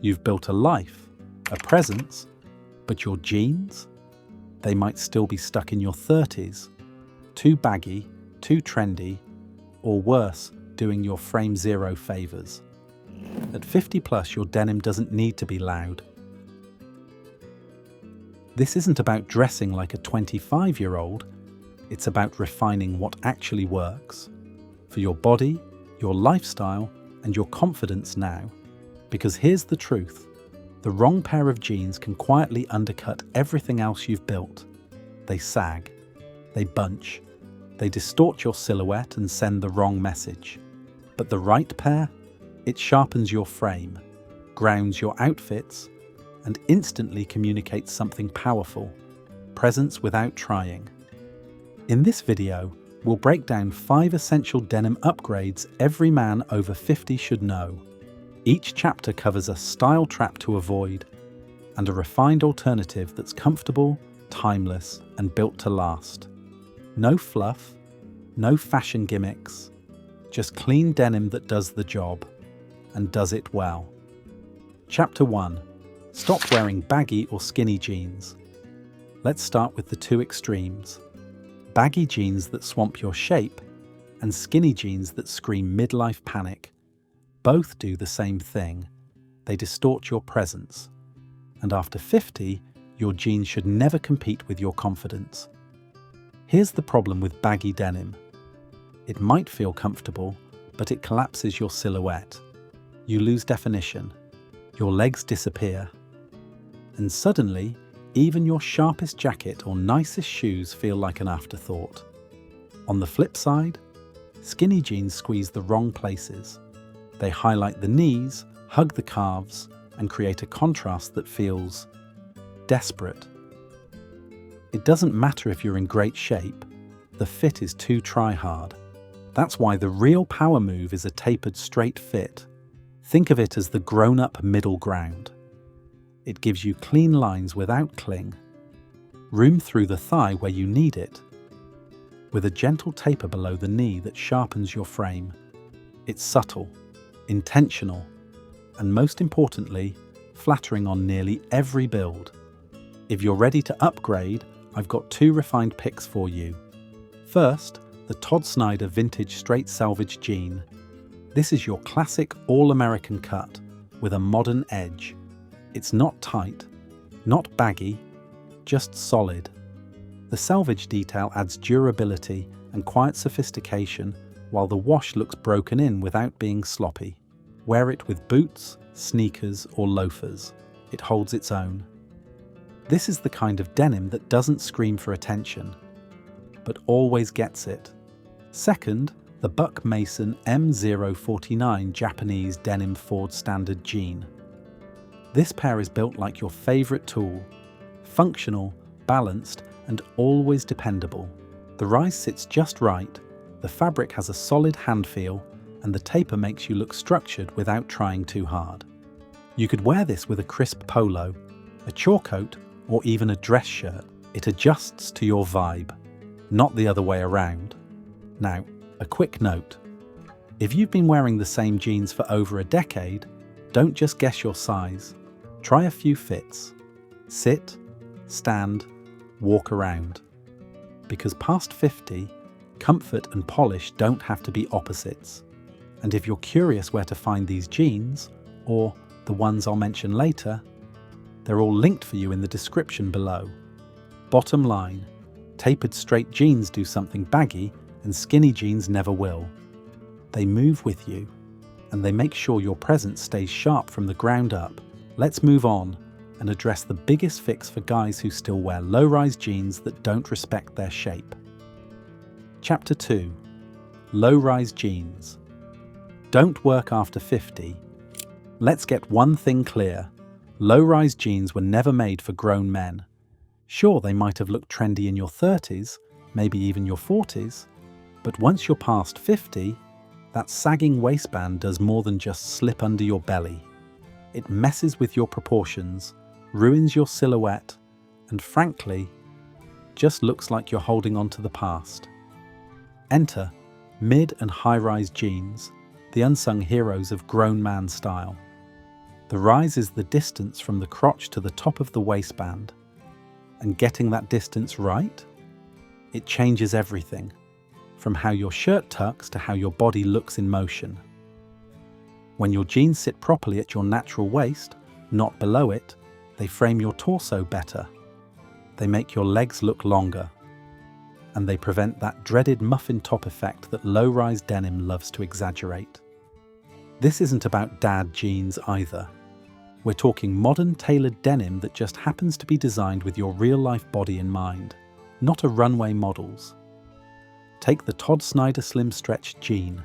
You've built a life, a presence, but your jeans? They might still be stuck in your 30s, too baggy, too trendy, or worse, doing your frame zero favors. At 50 plus, your denim doesn't need to be loud. This isn't about dressing like a 25-year-old, it's about refining what actually works for your body, your lifestyle, and your confidence now. Because here's the truth, the wrong pair of jeans can quietly undercut everything else you've built. They sag, they bunch, they distort your silhouette and send the wrong message. But the right pair? It sharpens your frame, grounds your outfits, and instantly communicates something powerful, presence without trying. In this video, we'll break down 5 essential denim upgrades every man over 50 should know. Each chapter covers a style trap to avoid and a refined alternative that's comfortable, timeless, and built to last. No fluff, no fashion gimmicks, just clean denim that does the job, and does it well. Chapter 1. Stop wearing baggy or skinny jeans. Let's start with the two extremes. Baggy jeans that swamp your shape, and skinny jeans that scream midlife panic. Both do the same thing. They distort your presence. And after 50, your jeans should never compete with your confidence. Here's the problem with baggy denim. It might feel comfortable, but it collapses your silhouette. You lose definition. Your legs disappear. And suddenly, even your sharpest jacket or nicest shoes feel like an afterthought. On the flip side, skinny jeans squeeze the wrong places. They highlight the knees, hug the calves, and create a contrast that feels desperate. It doesn't matter if you're in great shape, the fit is too try-hard. That's why the real power move is a tapered straight fit. Think of it as the grown-up middle ground. It gives you clean lines without cling, room through the thigh where you need it, with a gentle taper below the knee that sharpens your frame. It's subtle, intentional, and most importantly, flattering on nearly every build. If you're ready to upgrade, I've got 2 refined picks for you. First, the Todd Snyder Vintage Straight Selvage Jean. This is your classic all-American cut with a modern edge. It's not tight, not baggy, just solid. The selvage detail adds durability and quiet sophistication, while the wash looks broken in without being sloppy. Wear it with boots, sneakers, or loafers. It holds its own. This is the kind of denim that doesn't scream for attention, but always gets it. Second, the Buck Mason M049 Japanese Denim Ford Standard Jean. This pair is built like your favorite tool, functional, balanced, and always dependable. The rise sits just right, the fabric has a solid hand feel, and the taper makes you look structured without trying too hard. You could wear this with a crisp polo, a chore coat, or even a dress shirt. It adjusts to your vibe, not the other way around. Now, a quick note. If you've been wearing the same jeans for over a decade, don't just guess your size. Try a few fits. Sit, stand, walk around. Because past 50, comfort and polish don't have to be opposites. And if you're curious where to find these jeans, or the ones I'll mention later, they're all linked for you in the description below. Bottom line, tapered straight jeans do something baggy and skinny jeans never will. They move with you, and they make sure your presence stays sharp from the ground up. Let's move on and address the biggest fix for guys who still wear low-rise jeans that don't respect their shape. Chapter 2. Low-rise jeans. Don't work after 50. Let's get one thing clear. Low-rise jeans were never made for grown men. Sure, they might have looked trendy in your 30s, maybe even your 40s, but once you're past 50, that sagging waistband does more than just slip under your belly. It messes with your proportions, ruins your silhouette, and frankly, just looks like you're holding on to the past. Enter mid and high-rise jeans, the unsung heroes of grown man style. The rise is the distance from the crotch to the top of the waistband. And getting that distance right, it changes everything, from how your shirt tucks to how your body looks in motion. When your jeans sit properly at your natural waist, not below it, they frame your torso better. They make your legs look longer. And they prevent that dreaded muffin top effect that low-rise denim loves to exaggerate. This isn't about dad jeans either. We're talking modern tailored denim that just happens to be designed with your real-life body in mind, not a runway model's. Take the Todd Snyder Slim Stretch jean.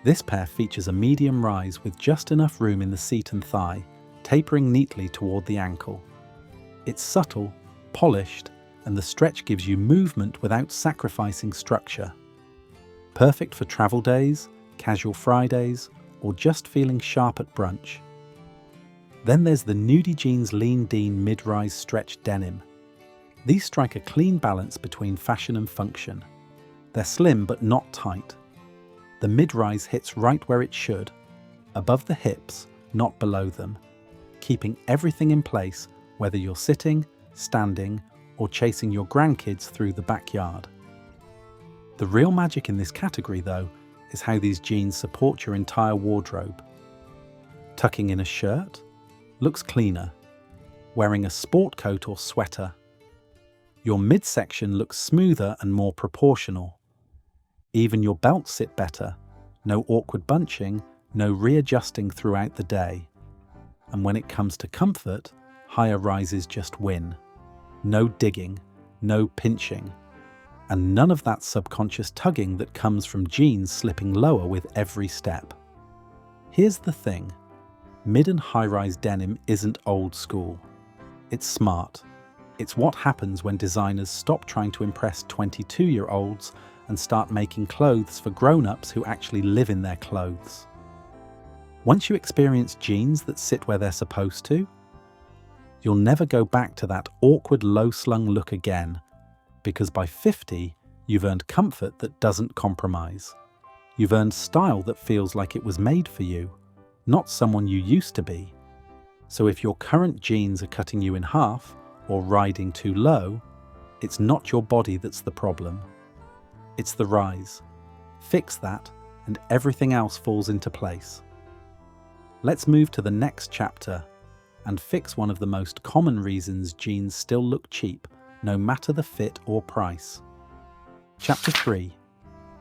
This pair features a medium rise with just enough room in the seat and thigh, tapering neatly toward the ankle. It's subtle, polished, and the stretch gives you movement without sacrificing structure. Perfect for travel days, casual Fridays, or just feeling sharp at brunch. Then there's the Nudie Jeans Lean Dean Mid-Rise Stretch Denim. These strike a clean balance between fashion and function. They're slim but not tight. The mid-rise hits right where it should, above the hips, not below them, keeping everything in place whether you're sitting, standing, or chasing your grandkids through the backyard. The real magic in this category, though, is how these jeans support your entire wardrobe. Tucking in a shirt looks cleaner. Wearing a sport coat or sweater, your midsection looks smoother and more proportional. Even your belts sit better. No awkward bunching, no readjusting throughout the day. And when it comes to comfort, higher rises just win. No digging, no pinching, and none of that subconscious tugging that comes from jeans slipping lower with every step. Here's the thing. Mid and high-rise denim isn't old school. It's smart. It's what happens when designers stop trying to impress 22-year-olds and start making clothes for grown-ups who actually live in their clothes. Once you experience jeans that sit where they're supposed to, you'll never go back to that awkward low-slung look again, because by 50, you've earned comfort that doesn't compromise. You've earned style that feels like it was made for you, not someone you used to be. So if your current jeans are cutting you in half or riding too low, it's not your body that's the problem. It's the rise. Fix that, and everything else falls into place. Let's move to the next chapter and fix one of the most common reasons jeans still look cheap, no matter the fit or price. Chapter 3.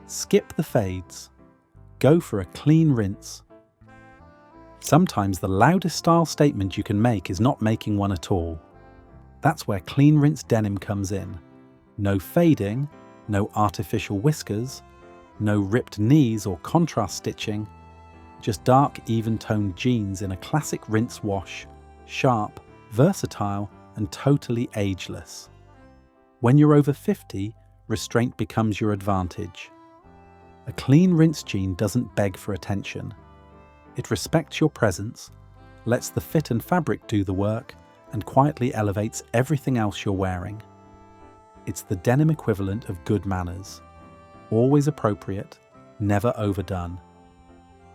Skip the fades. Go for a clean rinse. Sometimes the loudest style statement you can make is not making one at all. That's where clean rinse denim comes in. No fading, no artificial whiskers, no ripped knees or contrast stitching, just dark, even-toned jeans in a classic rinse wash, sharp, versatile, and totally ageless. When you're over 50, restraint becomes your advantage. A clean rinse jean doesn't beg for attention. It respects your presence, lets the fit and fabric do the work, and quietly elevates everything else you're wearing. It's the denim equivalent of good manners. Always appropriate, never overdone.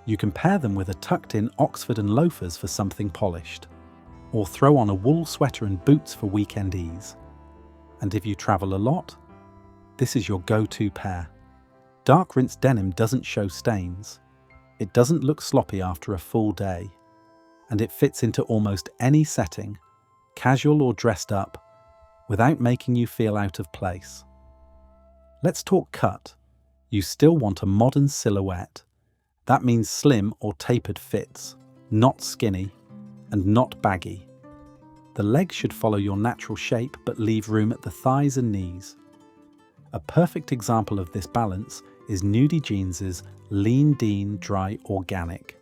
You can pair them with a tucked-in Oxford and loafers for something polished, or throw on a wool sweater and boots for weekend ease. And if you travel a lot, this is your go-to pair. Dark rinse denim doesn't show stains. It doesn't look sloppy after a full day. And it fits into almost any setting, casual or dressed up, without making you feel out of place. Let's talk cut. You still want a modern silhouette. That means slim or tapered fits, not skinny, and not baggy. The legs should follow your natural shape but leave room at the thighs and knees. A perfect example of this balance is Nudie Jeans' Lean Dean Dry Organic.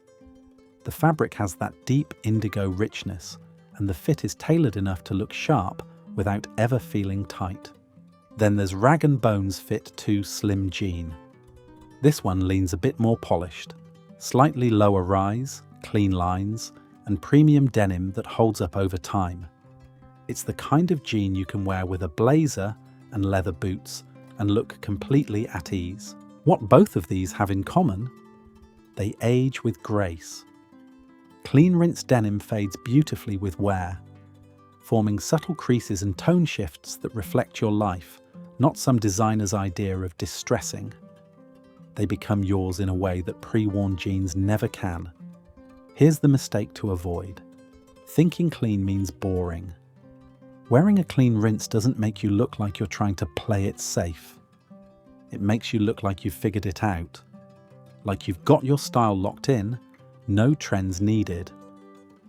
The fabric has that deep indigo richness, and the fit is tailored enough to look sharp without ever feeling tight. Then there's Rag & Bone's Fit 2 Slim Jean. This one leans a bit more polished, slightly lower rise, clean lines, and premium denim that holds up over time. It's the kind of jean you can wear with a blazer and leather boots and look completely at ease. What both of these have in common? They age with grace. Clean rinse denim fades beautifully with wear, forming subtle creases and tone shifts that reflect your life, not some designer's idea of distressing. They become yours in a way that pre-worn jeans never can. Here's the mistake to avoid. Thinking clean means boring. Wearing a clean rinse doesn't make you look like you're trying to play it safe. It makes you look like you've figured it out. Like you've got your style locked in, no trends needed.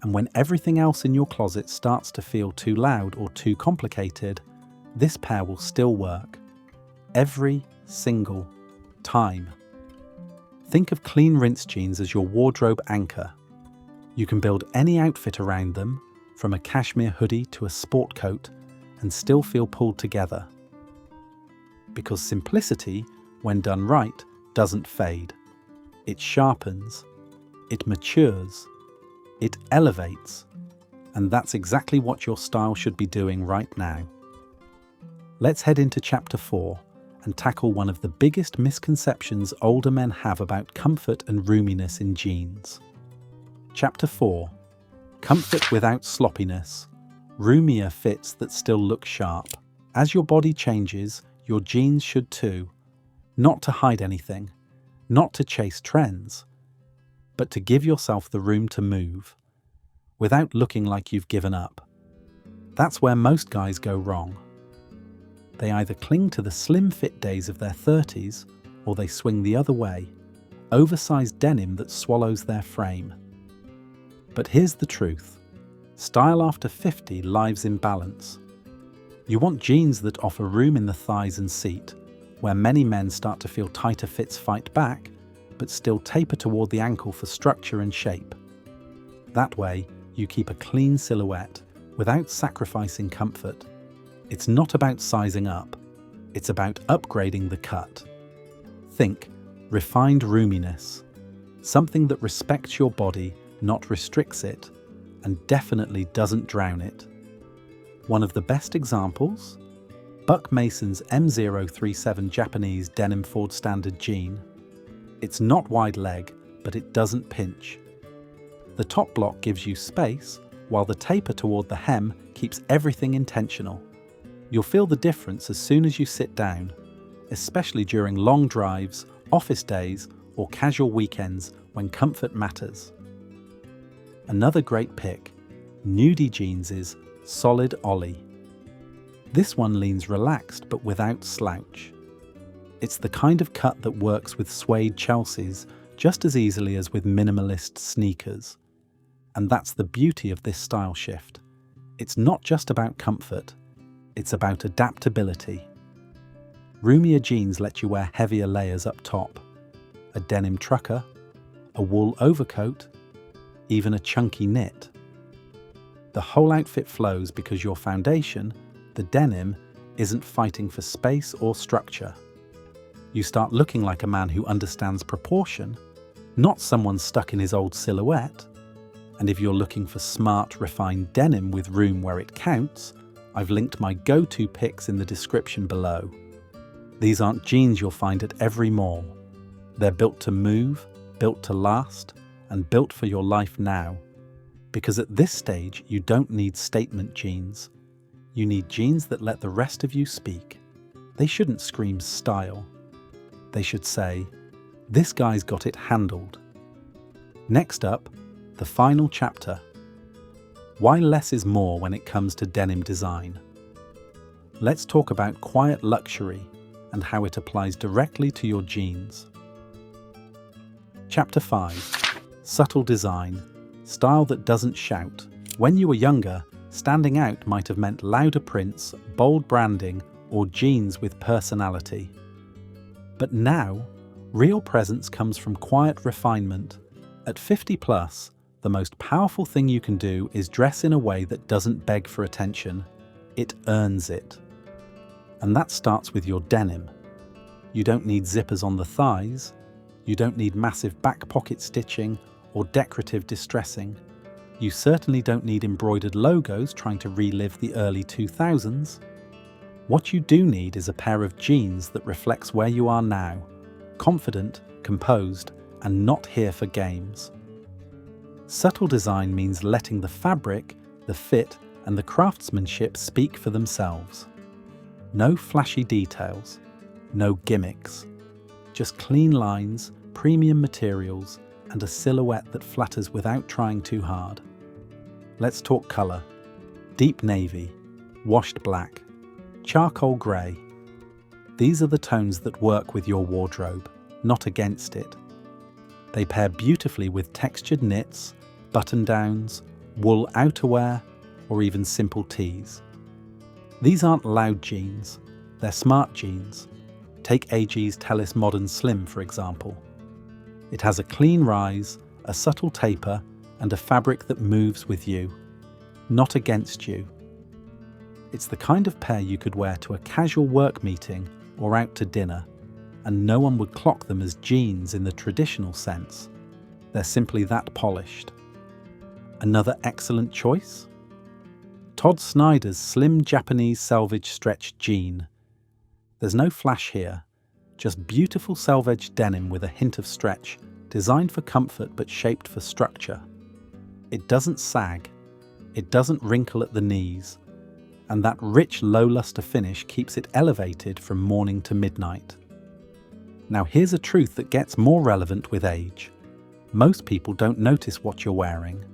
And when everything else in your closet starts to feel too loud or too complicated, this pair will still work. Every single time. Think of clean rinse jeans as your wardrobe anchor. You can build any outfit around them, from a cashmere hoodie to a sport coat, and still feel pulled together. Because simplicity, when done right, doesn't fade. It sharpens, it matures, it elevates, and that's exactly what your style should be doing right now. Let's head into Chapter 4 and tackle one of the biggest misconceptions older men have about comfort and roominess in jeans. Chapter 4. Comfort without sloppiness. Roomier fits that still look sharp. As your body changes, your jeans should too. Not to hide anything, not to chase trends, but to give yourself the room to move, without looking like you've given up. That's where most guys go wrong. They either cling to the slim fit days of their 30s, or they swing the other way, oversized denim that swallows their frame. But here's the truth. Style after 50 lives in balance. You want jeans that offer room in the thighs and seat, where many men start to feel tighter fits fight back, but still taper toward the ankle for structure and shape. That way, you keep a clean silhouette without sacrificing comfort. It's not about sizing up, it's about upgrading the cut. Think refined roominess, something that respects your body, not restricts it, and definitely doesn't drown it. One of the best examples? Buck Mason's M037 Japanese denim Ford Standard jean. It's not wide leg, but it doesn't pinch. The top block gives you space, while the taper toward the hem keeps everything intentional. You'll feel the difference as soon as you sit down, especially during long drives, office days, or casual weekends when comfort matters. Another great pick, Nudie Jeans' Solid Ollie. This one leans relaxed but without slouch. It's the kind of cut that works with suede Chelseas just as easily as with minimalist sneakers. And that's the beauty of this style shift. It's not just about comfort, it's about adaptability. Roomier jeans let you wear heavier layers up top, a denim trucker, a wool overcoat, even a chunky knit. The whole outfit flows because your foundation, the denim, isn't fighting for space or structure. You start looking like a man who understands proportion, not someone stuck in his old silhouette. And if you're looking for smart, refined denim with room where it counts, I've linked my go-to picks in the description below. These aren't jeans you'll find at every mall. They're built to move, built to last, and built for your life now. Because at this stage, you don't need statement jeans. You need jeans that let the rest of you speak. They shouldn't scream style. They should say, "This guy's got it handled." Next up, the final chapter. Why less is more when it comes to denim design. Let's talk about quiet luxury and how it applies directly to your jeans. Chapter 5. Subtle design. Style that doesn't shout. When you were younger, standing out might have meant louder prints, bold branding, or jeans with personality. But now, real presence comes from quiet refinement. At 50 plus, the most powerful thing you can do is dress in a way that doesn't beg for attention. It earns it. And that starts with your denim. You don't need zippers on the thighs. You don't need massive back pocket stitching or decorative distressing. You certainly don't need embroidered logos trying to relive the early 2000s. What you do need is a pair of jeans that reflects where you are now, confident, composed, and not here for games. Subtle design means letting the fabric, the fit, and the craftsmanship speak for themselves. No flashy details, no gimmicks, just clean lines, premium materials, and a silhouette that flatters without trying too hard. Let's talk colour. Deep navy, washed black, charcoal grey. These are the tones that work with your wardrobe, not against it. They pair beautifully with textured knits, button-downs, wool outerwear, or even simple tees. These aren't loud jeans, they're smart jeans. Take AG's Tellus Modern Slim, for example. It has a clean rise, a subtle taper, and a fabric that moves with you, not against you. It's the kind of pair you could wear to a casual work meeting or out to dinner, and no one would clock them as jeans in the traditional sense. They're simply that polished. Another excellent choice? Todd Snyder's slim Japanese selvage stretch jean. There's no flash here, just beautiful selvedge denim with a hint of stretch, designed for comfort but shaped for structure. It doesn't sag, it doesn't wrinkle at the knees, and that rich low luster finish keeps it elevated from morning to midnight. Now here's a truth that gets more relevant with age. Most people don't notice what you're wearing.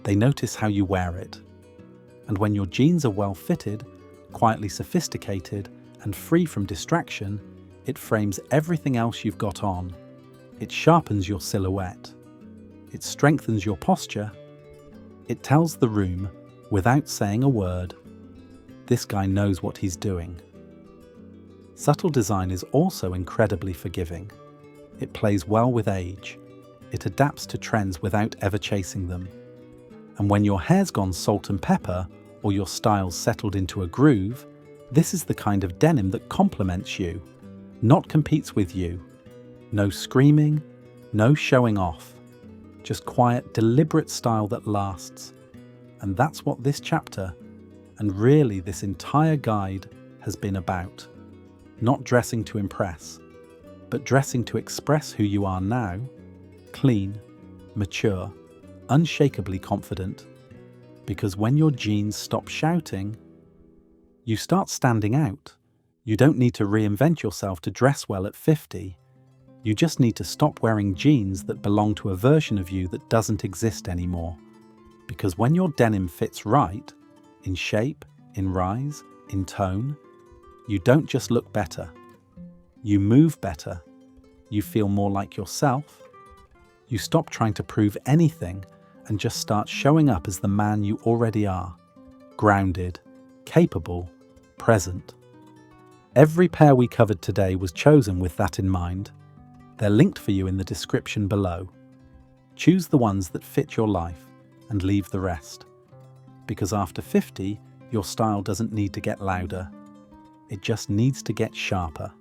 They notice how you wear it. And when your jeans are well fitted, quietly sophisticated, and free from distraction, it frames everything else you've got on. It sharpens your silhouette. It strengthens your posture. It tells the room, without saying a word, this guy knows what he's doing. Subtle design is also incredibly forgiving. It plays well with age. It adapts to trends without ever chasing them. And when your hair's gone salt and pepper, or your style's settled into a groove, this is the kind of denim that complements you, not competes with you. No screaming, no showing off. Just quiet, deliberate style that lasts. And that's what this chapter, and really this entire guide, has been about. Not dressing to impress, but dressing to express who you are now, clean, mature, unshakably confident, because when your jeans stop shouting, you start standing out. You don't need to reinvent yourself to dress well at 50. You just need to stop wearing jeans that belong to a version of you that doesn't exist anymore. Because when your denim fits right, in shape, in rise, in tone, you don't just look better. You move better. You feel more like yourself. You stop trying to prove anything and just start showing up as the man you already are. Grounded, capable, present. Every pair we covered today was chosen with that in mind. They're linked for you in the description below. Choose the ones that fit your life and leave the rest. Because after 50, your style doesn't need to get louder. It just needs to get sharper.